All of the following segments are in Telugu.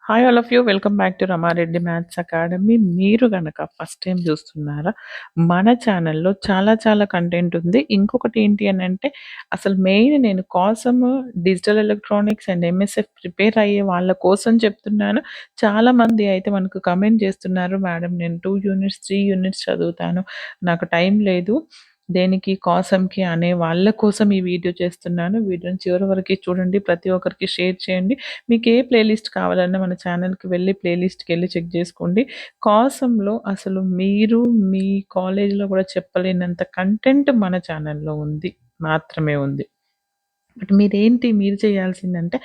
Hi all of you. Welcome back to Rama Reddy maths academy. మీరు గనక ఫస్ట్ టైం చూస్తున్నారా, మన ఛానల్లో చాలా చాలా కంటెంట్ ఉంది. ఇంకొకటి ఏంటి అని అంటే, అసలు మెయిన్ నేను కోసము digital electronics and MSF prepare అయ్యే వాళ్ళ కోసం చెప్తున్నాను. చాలామంది అయితే మనకు కమెంట్ చేస్తున్నారు, మేడం నేను 2 యూనిట్స్ 3 యూనిట్స్ చదువుతాను, నాకు టైం లేదు దేనికి కాసంకి అనే వాళ్ళ కోసం ఈ వీడియో చేస్తున్నాను. వీడియోని చివరి వరకు చూడండి, ప్రతి ఒక్కరికి షేర్ చేయండి. మీకు ఏ ప్లేలిస్ట్ కావాలన్నా మన ఛానల్‌కి వెళ్ళి ప్లేలిస్ట్‌కెళ్ళి చెక్ జేసుకోండి. కాసంలో అసలు మీరు మీ కాలేజ్‌లో గూడా చెప్పలేనంత కంటెంట్ మన ఛానల్‌లో ఉంది. మాత్రమే ఉంది. బట్ మీరు చేయాల్సిందంటే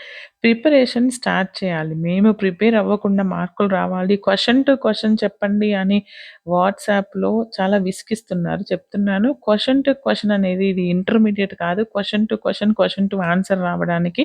ప్రిపరేషన్ స్టార్ట్ చేయాలి. మేము ప్రిపేర్ అవ్వకుండా మార్కులు రావాలి, క్వెషన్ టు క్వెషన్ చెప్పండి అని వాట్సాప్‌లో చాలా విసిగిస్తున్నారు. చెప్తున్నాను, క్వెషన్ టు క్వెషన్ అనేది ఇది ఇంటర్మీడియేట్ కాదు. Question to question, question to answer రావడానికి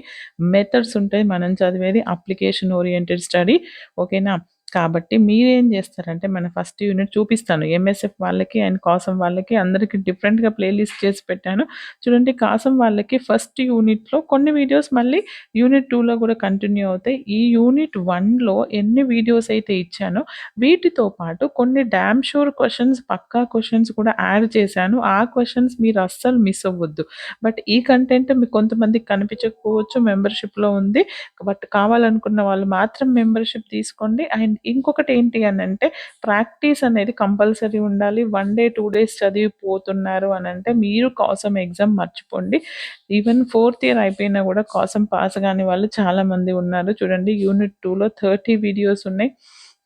మెథడ్స్ ఉంటాయి. మనం చదివేది అప్లికేషన్ ఓరియెంటెడ్ స్టడీ. ఓకేనా? కాబట్టి మీరేం జేస్తారంటే, మన ఫస్ట్ యూనిట్ చూపిస్తాను. ఎంఎస్ఎఫ్ వాళ్ళకి అండ్ కాసం వాళ్ళకి అందరికి డిఫరెంట్‌గా ప్లేలిస్ట్ చేసి పెట్టాను. చూడండి, కాసం వాళ్ళకి ఫస్ట్ యూనిట్‌లో కొన్ని వీడియోస్ మళ్ళీ యూనిట్ 2లో కూడా కంటిన్యూ అవుతాయి. ఈ యూనిట్ 1లో ఎన్ని వీడియోస్ అయితే ఇచ్చానో వీటితో పాటు కొన్ని డామ్ షూర్ క్వెషన్స్, పక్కా క్వెషన్స్ కూడా యాడ్ చేశాను. ఆ క్వెషన్స్ మీరు అస్సలు మిస్ అవ్వద్దు. బట్ ఈ కంటెంట్ మీకు కొంతమందికి కనిపించకపోవచ్చు, మెంబర్‌షిప్‌లో ఉంది. బట్ కావాలనుకున్న వాళ్ళు మాత్రం మెంబర్‌షిప్ తీసుకోండి. అండ్ ఇంకొకటి ఏంటి అనంటే, ప్రాక్టీస్ అనేది కంపల్సరీ ఉండాలి. 1 డే 2 డేస్ చదివిపోతున్నారు అనంటే మీరు కాసం ఎగ్జామ్ మర్చిపోండి. ఈవెన్ ఫోర్త్ ఇయర్ అయిపోయినా కూడా కాసం పాస్ కాని వాళ్ళు చాలామంది ఉన్నారు. చూడండి, యూనిట్ 2లో 30 వీడియోస్ ఉన్నాయి.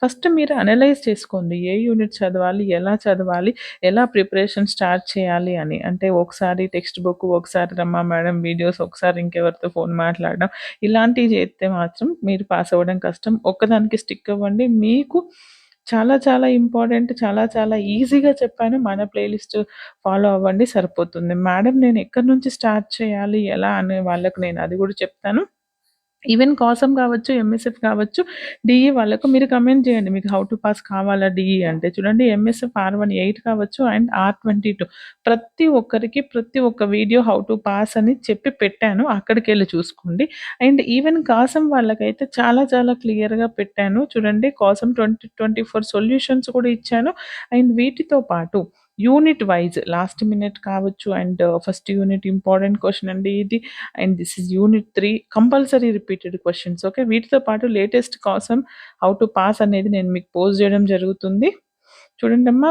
ఫస్ట్ మీరు అనలైజ్ చేసుకోండి, ఏ యూనిట్ చదవాలి, ఎలా చదవాలి, ఎలా ప్రిపరేషన్ స్టార్ట్ చేయాలి అని. అంటే ఒకసారి టెక్స్ట్ బుక్, ఒకసారి రమా మేడం వీడియోస్, ఒకసారి ఇంకెవరితో ఫోన్ మాట్లాడడం, ఇలాంటివి చేస్తే మాత్రం మీరు పాస్ అవ్వడం కష్టం. ఒక్కదానికి స్టిక్ అవ్వండి. మీకు చాలా చాలా ఇంపార్టెంట్, చాలా చాలా ఈజీగా చెప్పాను. మన ప్లేలిస్ట్ ఫాలో అవ్వండి, సరిపోతుంది. మేడం నేను ఎక్కడి నుంచి స్టార్ట్ చేయాలి, ఎలా అనే వాళ్ళకు నేను అది కూడా చెప్తాను. ఈవెన్ కాసం కావచ్చు, ఎంఎస్ఎఫ్ కావచ్చు, డీఈ వాళ్ళకు మీరు కమెంట్ చేయండి, మీకు హౌ టు పాస్ కావాలా డీఈ అంటే. చూడండి, ఎంఎస్ఎఫ్ R18 కావచ్చు అండ్ R22 ప్రతి ఒక్కరికి ప్రతి ఒక్క వీడియో హౌ టు పాస్ అని చెప్పి పెట్టాను. అక్కడికెళ్ళి చూసుకోండి. అండ్ ఈవెన్ కాసం వాళ్ళకైతే చాలా చాలా క్లియర్‌గా పెట్టాను. చూడండి, కాసం 2024 సొల్యూషన్స్ కూడా ఇచ్చాను. అండ్ వీటితో పాటు యూనిట్ వైస్ లాస్ట్ మినిట్ కావచ్చు and first unit important question అండి ఇది. And this is unit 3 compulsory repeated questions. Okay, వీటితో పాటు లేటెస్ట్ కోసం హౌ టు పాస్ అనేది నేను మీకు పోస్ట్ చేయడం జరుగుతుంది. చూడండమ్మా,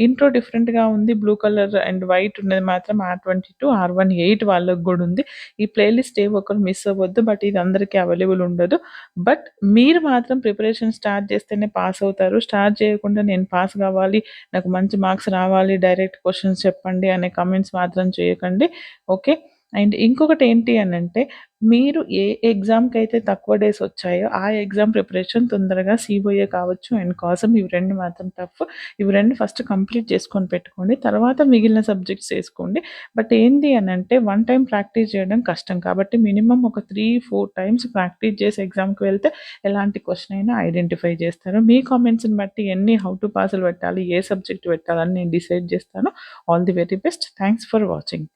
ఇంట్రో డిఫరెంట్‌గా ఉంది. బ్లూ కలర్ అండ్ వైట్ ఉన్నది మాత్రం R22, R18 వాళ్ళకి గూడా ఉంది. ఈ ప్లేలిస్ట్ ఏ ఒక్కరు మిస్ అవ్వద్దు. బట్ ఇది అందరికీ అవైలబుల్ ఉండదు. బట్ మీరు మాత్రం ప్రిపరేషన్ స్టార్ట్ చేస్తేనే పాస్ అవుతారు. స్టార్ట్ చేయకుండా నేను పాస్ కావాలి, నాకు మంచి మార్క్స్ రావాలి, డైరెక్ట్ క్వెషన్స్ చెప్పండి అనే కామెంట్స్ మాత్రం చేయకండి. ఓకే. అండ్ ఇంకొకటి ఏంటి అనంటే, మీరు ఏ ఎగ్జామ్‌కైతే తక్కువ డేస్ వచ్చాయో ఆ ఎగ్జామ్ ప్రిపరేషన్ తొందరగా సీబోఏ కావచ్చు అండ్ కాసం ఇవి 2 మాత్రం టఫ్. ఇవి 2 ఫస్ట్ కంప్లీట్ చేసుకొని పెట్టుకోండి. తర్వాత మిగిలిన సబ్జెక్ట్స్ ఏసుకోండి. బట్ ఏంది అనంటే, వన్ టైమ్ ప్రాక్టీస్ చేయడం కష్టం. కాబట్టి మినిమమ్ ఒక 3, 4 టైమ్స్ ప్రాక్టీస్ చేసి ఎగ్జామ్‌కి వెళ్తే ఎలాంటి క్వెషన్ అయినా ఐడెంటిఫై చేస్తారు. మీ కామెంట్స్‌ని బట్టి ఎన్ని హౌ టు పాస్‌లు పెట్టాలి, ఏ సబ్జెక్ట్ పెట్టాలని నేను డిసైడ్ చేస్తాను. All the very best. Thanks for watching.